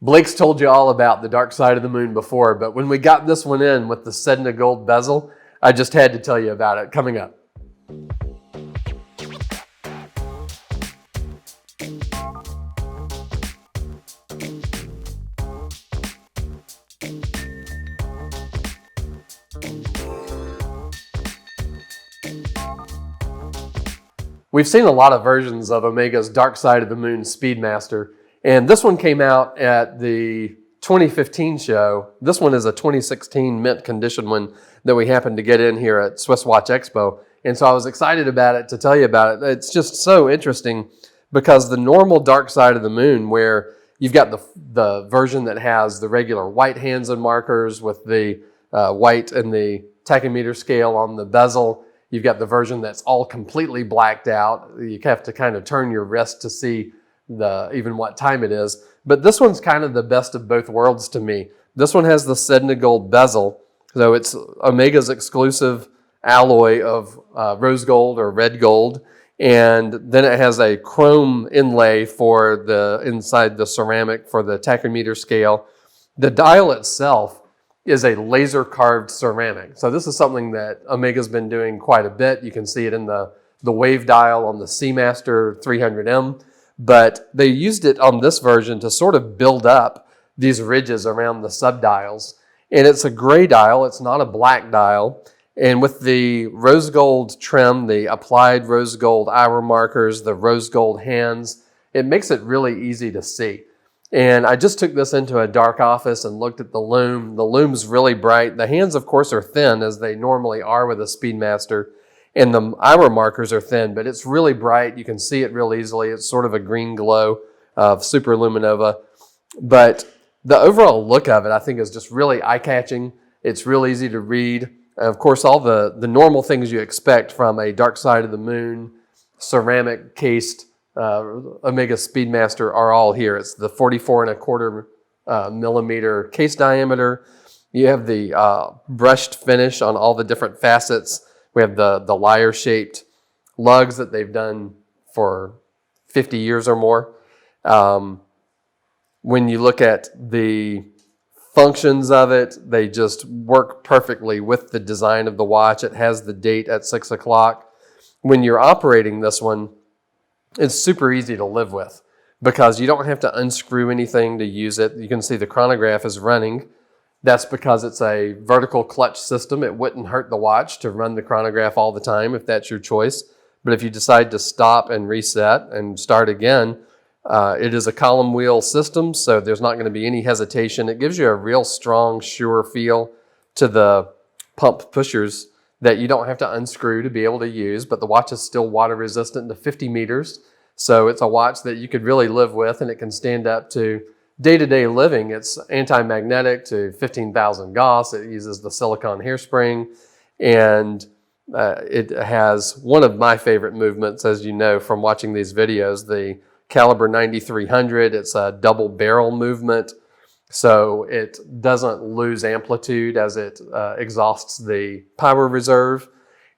Blake's told you all about the Dark Side of the Moon before, but when we got this one in with the Sedna gold bezel, I just had to tell you about it. Coming up. We've seen a lot of versions of Omega's Dark Side of the Moon Speedmaster, and this one came out at the 2015 show. This one is a 2016 mint condition one that we happened to get in here at SwissWatchExpo, and so I was excited about it to tell you about it. It's just so interesting because the normal Dark Side of the Moon, where you've got the version that has the regular white hands and markers with the white and the tachymeter scale on the bezel. You've got the version that's all completely blacked out. You have to kind of turn your wrist to see even what time it is. But this one's kind of the best of both worlds to me. This one has the Sedna gold bezel, so it's Omega's exclusive alloy of rose gold or red gold. And then it has a chrome inlay for inside the ceramic for the tachymeter scale. The dial itself is a laser carved ceramic. So this is something that Omega's been doing quite a bit. You can see it in the wave dial on the Seamaster 300M, but they used it on this version to sort of build up these ridges around the subdials. And it's a gray dial, it's not a black dial. And with the rose gold trim, the applied rose gold hour markers, the rose gold hands, it makes it really easy to see. And I just took this into a dark office and looked at the loom. The loom's really bright. The hands, of course, are thin, as they normally are with a Speedmaster. And the hour markers are thin, but it's really bright. You can see it real easily. It's sort of a green glow of superluminova. But the overall look of it, I think, is just really eye-catching. It's real easy to read. And of course, all the normal things you expect from a Dark Side of the Moon ceramic-cased Omega Speedmaster are all here. It's the 44.25 millimeter case diameter. You have the brushed finish on all the different facets. We have the lyre-shaped lugs that they've done for 50 years or more. When you look at the functions of it, they just work perfectly with the design of the watch. It has the date at 6 o'clock. When you're operating this one, it's super easy to live with because you don't have to unscrew anything to use it. You can see the chronograph is running. That's because it's a vertical clutch system. It wouldn't hurt the watch to run the chronograph all the time if that's your choice. But if you decide to stop and reset and start again, it is a column wheel system, so there's not going to be any hesitation. It gives you a real strong, sure feel to the pump pushers that you don't have to unscrew to be able to use, but the watch is still water resistant to 50 meters. So it's a watch that you could really live with, and it can stand up to day-to-day living. It's anti-magnetic to 15,000 Gauss. It uses the silicone hairspring, and it has one of my favorite movements, as you know from watching these videos, the caliber 9300. It's a double barrel movement, so it doesn't lose amplitude as it exhausts the power reserve.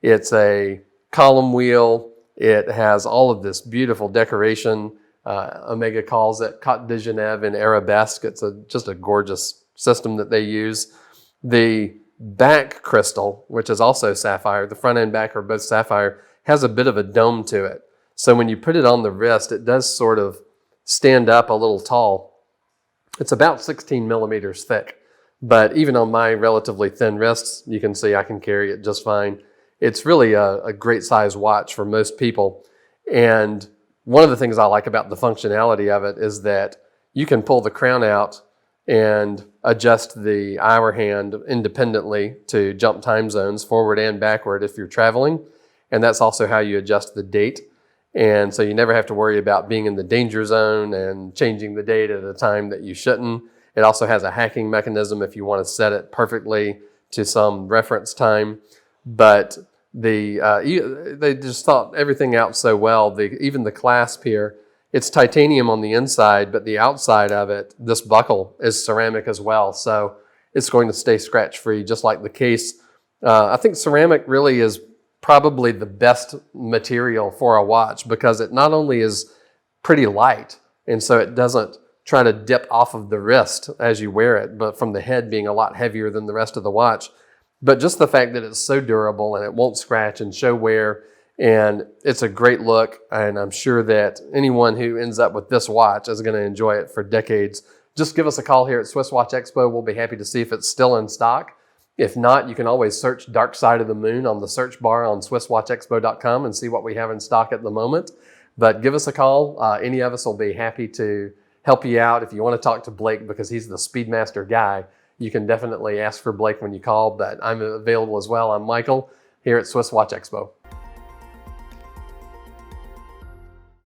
It's a column wheel. It has all of this beautiful decoration. Omega calls it Cote de Genève in arabesque. It's just a gorgeous system that they use. The back crystal, which is also sapphire, the front and back are both sapphire, has a bit of a dome to it. So when you put it on the wrist, it does sort of stand up a little tall. It's about 16 millimeters thick, but even on my relatively thin wrists, you can see I can carry it just fine. It's really a great size watch for most people. And one of the things I like about the functionality of it is that you can pull the crown out and adjust the hour hand independently to jump time zones forward and backward if you're traveling. And that's also how you adjust the date. And so you never have to worry about being in the danger zone and changing the date at a time that you shouldn't. It also has a hacking mechanism if you want to set it perfectly to some reference time. But they just thought everything out so well. Even the clasp here, it's titanium on the inside, but the outside of it, this buckle, is ceramic as well. So it's going to stay scratch-free, just like the case. I think ceramic really is probably the best material for a watch because it not only is pretty light, and so it doesn't try to dip off of the wrist as you wear it, but from the head being a lot heavier than the rest of the watch. But just the fact that it's so durable and it won't scratch and show wear, and it's a great look, and I'm sure that anyone who ends up with this watch is going to enjoy it for decades. Just give us a call here at SwissWatchExpo. We'll be happy to see if it's still in stock. If not, you can always search Dark Side of the Moon on the search bar on SwissWatchExpo.com and see what we have in stock at the moment. But give us a call. Any of us will be happy to help you out. If you want to talk to Blake because he's the Speedmaster guy, you can definitely ask for Blake when you call, but I'm available as well. I'm Michael here at SwissWatchExpo.